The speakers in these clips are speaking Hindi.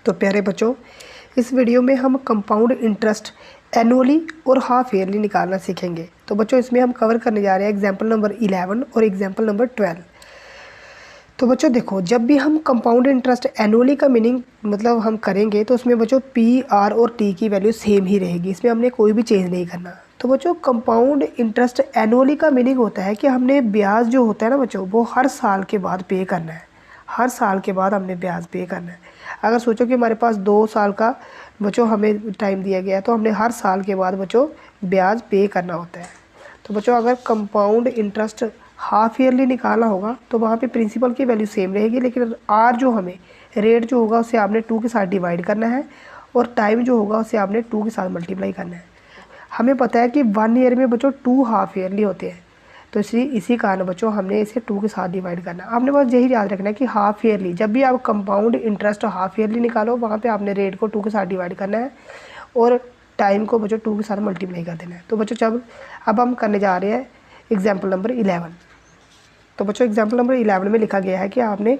तो प्यारे बच्चों, इस वीडियो में हम कंपाउंड इंटरेस्ट एनुअली और हाफ ईयरली निकालना सीखेंगे। तो बच्चों, इसमें हम कवर करने जा रहे हैं एग्जाम्पल नंबर 11 और एग्जाम्पल नंबर 12। तो बच्चों देखो, जब भी हम कंपाउंड इंटरेस्ट एनुअली का मीनिंग मतलब हम करेंगे तो उसमें बच्चों पी, आर और टी की वैल्यू सेम ही रहेगी, इसमें हमने कोई भी चेंज नहीं करना। तो बच्चों, कंपाउंड इंटरेस्ट एनुअली का मीनिंग होता है कि हमने ब्याज जो होता है ना बच्चों, वो हर साल के बाद पे करना है। हर साल के बाद हमने ब्याज पे करना है। अगर सोचो कि हमारे पास 2 साल का बच्चों हमें टाइम दिया गया है, तो हमने हर साल के बाद बच्चों ब्याज पे करना होता है। तो बच्चों, अगर कंपाउंड इंटरेस्ट हाफ ईयरली निकालना होगा तो वहाँ पे प्रिंसिपल की वैल्यू सेम रहेगी, लेकिन आर जो हमें रेट जो होगा उसे आपने 2 के साथ डिवाइड करना है और टाइम जो होगा उसे आपने 2 के साथ मल्टीप्लाई करना है। हमें पता है कि 1 ईयर में बच्चों 2 हाफ ईयरली होते हैं, तो इसी कारण बच्चों हमने इसे 2 के साथ डिवाइड करना है। आपने बस यही याद रखना है कि हाफ ईयरली, जब भी आप कंपाउंड इंटरेस्ट हाफ ईयरली निकालो वहाँ पे आपने रेट को 2 के साथ डिवाइड करना है और टाइम को बच्चों 2 के साथ मल्टीप्लाई कर देना है। तो बच्चों अब हम करने जा रहे हैं एग्जाम्पल नंबर 11। तो बच्चों, एग्जाम्पल नंबर 11 में लिखा गया है कि आपने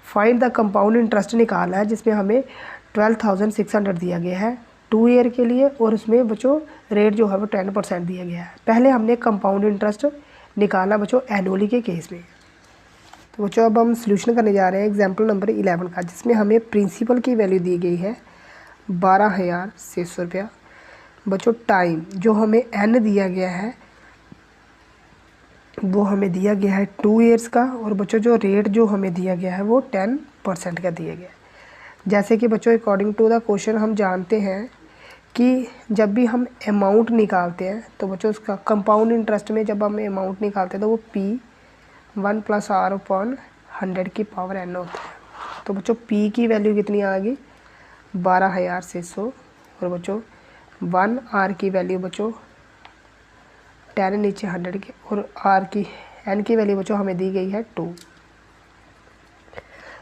फाइंड द कंपाउंड इंटरेस्ट निकालना है, जिसमें हमें 12,600 दिया गया है 2 ईयर के लिए, और उसमें बच्चों रेट जो है वो 10% दिया गया है। पहले हमने कंपाउंड इंटरेस्ट निकालना बच्चों एनुअली के केस में। तो बच्चों, अब हम सॉल्यूशन करने जा रहे हैं एग्जाम्पल नंबर 11 का, जिसमें हमें प्रिंसिपल की वैल्यू दी गई है 12,600 रुपया। बच्चों, टाइम जो हमें एन दिया गया है वो हमें दिया गया है 2 ईयर्स का, और बच्चों जो रेट जो हमें दिया गया है वो 10% का दिया गया है। जैसे कि बच्चों अकॉर्डिंग टू द क्वेश्चन हम जानते हैं कि जब भी हम अमाउंट निकालते हैं तो बच्चों उसका कंपाउंड इंटरेस्ट में जब हम अमाउंट निकालते हैं तो वो P 1 + R/100 की पावर n होता है। तो बच्चों P की वैल्यू कितनी आ गई 12,600, और बच्चों 1 R की वैल्यू बच्चों 10 नीचे 100 की, और R की n की वैल्यू बच्चों हमें दी गई है 2।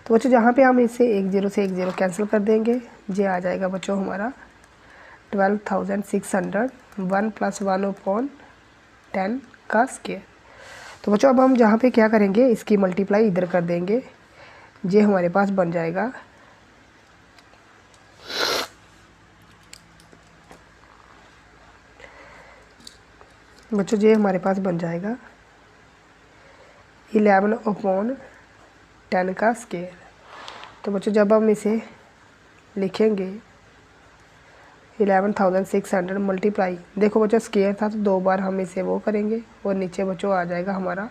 तो बच्चों जहाँ पे हम इसे 10 से 10 कैंसिल कर देंगे, ये आ जाएगा बच्चों हमारा 12,600 1 + 1/10 का स्क्वायर। तो बच्चों अब हम जहाँ पे क्या करेंगे, इसकी मल्टीप्लाई इधर कर देंगे, ये हमारे पास बन जाएगा बच्चों, ये हमारे पास बन जाएगा 11/10 का स्क्वायर। तो बच्चों जब हम इसे लिखेंगे 11,600 मल्टीप्लाई, देखो बच्चों स्क्वायर था तो 2 बार हम इसे वो करेंगे, और नीचे बच्चों आ जाएगा हमारा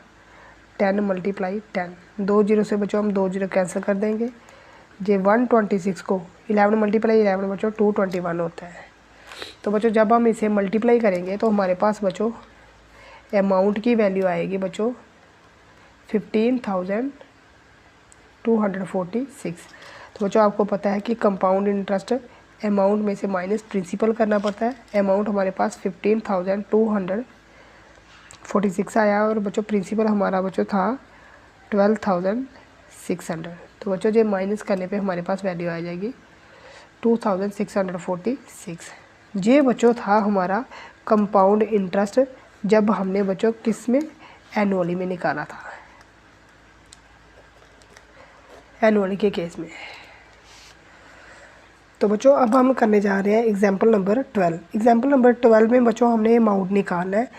10 × 10। 2 0 से बच्चों हम 2 0 कैंसिल कर देंगे। ये 126 को 11 × 11 बच्चों 221 होता है। तो बच्चों जब हम इसे मल्टीप्लाई करेंगे तो हमारे पास बच्चों अमाउंट की वैल्यू आएगी बच्चों 15,246। तो बच्चों आपको पता है कि कंपाउंड इंटरेस्ट अमाउंट में से माइनस प्रिंसिपल करना पड़ता है। अमाउंट हमारे पास 15,246 आया, और बच्चों प्रिंसिपल हमारा बच्चों था 12,600। तो बच्चों ये माइनस करने पे हमारे पास वैल्यू आ जाएगी 2,646। ये बच्चों था हमारा कंपाउंड इंटरेस्ट जब हमने बच्चों किस में एनुअली में निकाला था, एनुअली के केस में। तो बच्चों अब हम करने जा रहे हैं एग्जाम्पल नंबर 12। एग्जाम्पल नंबर 12 में बच्चों हमने अमाउंट निकालना है,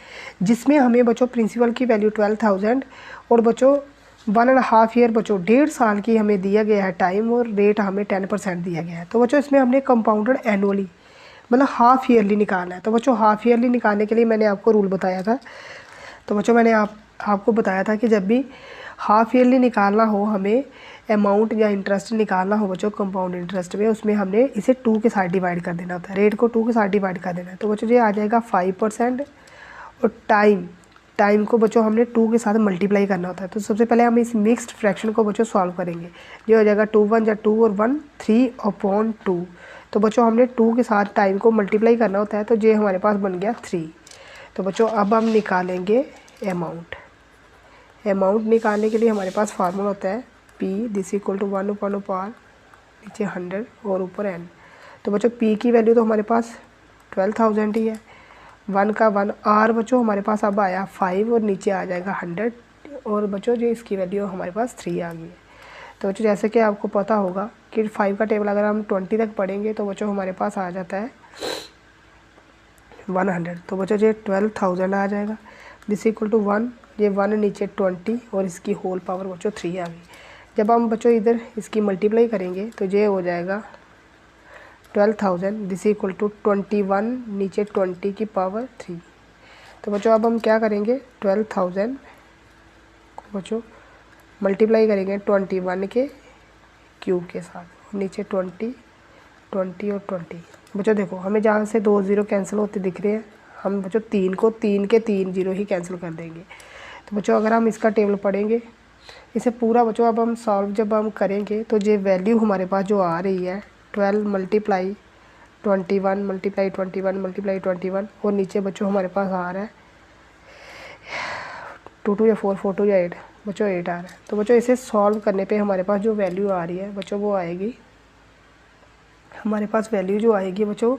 जिसमें हमें बच्चों प्रिंसिपल की वैल्यू 12,000 और बच्चों 1.5 ईयर बच्चों 1.5 साल की हमें दिया गया है टाइम, और रेट हमें 10% दिया गया है। तो बच्चों इसमें हमने कंपाउंडेड एनुअली मतलब हाफ ईयरली निकालना है। तो बच्चों हाफ ईयरली निकालने के लिए मैंने आपको रूल बताया था। तो बच्चों मैंने आपको बताया था कि जब भी हाफ ईयरली निकालना हो, हमें अमाउंट या इंटरेस्ट निकालना हो बच्चों कंपाउंड इंटरेस्ट में, उसमें हमने इसे 2 के साथ डिवाइड कर देना होता है, रेट को 2 के साथ डिवाइड कर देना है। तो बच्चों ये आ जाएगा 5%, और टाइम को बच्चों हमने 2 के साथ मल्टीप्लाई करना होता है। तो सबसे पहले हम इस मिक्स्ड फ्रैक्शन को बच्चों सॉल्व करेंगे। ये हो जाएगा 2 1 2 और 1 3/2। तो बच्चों हमने 2 के साथ टाइम को मल्टीप्लाई करना होता है, तो ये हमारे पास बन गया 3। तो बच्चों अब हम निकालेंगे अमाउंट निकालने के लिए हमारे पास फार्मूला होता है P = 1/r नीचे 100 और ऊपर n। तो बच्चों P की वैल्यू तो हमारे पास 12,000 ही है, 1 का 1 R बच्चों हमारे पास अब आया 5 और नीचे आ जाएगा 100, और बच्चों जो इसकी वैल्यू हमारे पास 3 आ गई है। तो बच्चों जैसे कि आपको पता होगा कि 5 का टेबल अगर हम 20 तक पढ़ेंगे तो बच्चों हमारे पास आ जाता है 100। तो बच्चों ये 12,000 आ जाएगा। दिस इक्वल टू 1, ये 1 नीचे 20 और इसकी होल पावर बच्चों 3 आ गई। जब हम बच्चों इधर इसकी मल्टीप्लाई करेंगे तो ये हो जाएगा 12,000 दिस इक्वल टू 21 नीचे 20 की पावर 3। तो बच्चों अब हम क्या करेंगे, 12,000 को बच्चों मल्टीप्लाई करेंगे 21 के क्यूब के साथ, नीचे 20 20 और 20। बच्चों देखो हमें जहाँ से 2 ज़ीरो कैंसिल होते दिख रहे हैं, हम बच्चों 3 को 3 के 3 ज़ीरो ही कैंसिल कर देंगे। तो बच्चों अगर हम इसका टेबल पढ़ेंगे, इसे पूरा बच्चों अब हम सॉल्व जब हम करेंगे तो ये वैल्यू हमारे पास जो आ रही है 12 मल्टीप्लाई 21 मल्टीप्लाई 21 मल्टीप्लाई 21 और नीचे बच्चों हमारे पास आ रहा है 2 2 या 4 4 2 या 8 बच्चों 8 आ रहा है। तो बच्चों इसे सॉल्व करने पे हमारे पास जो वैल्यू आ रही है बच्चों वो आएगी, हमारे पास वैल्यू जो आएगी बच्चों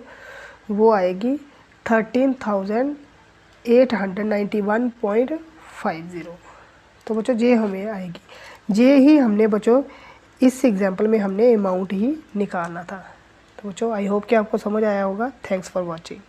वो आएगी 13,891.50। तो बच्चों ये हमें आएगी, ये ही हमने बच्चों इस एग्जांपल में हमने अमाउंट ही निकालना था। तो बच्चों आई होप कि आपको समझ आया होगा। Thanks for watching.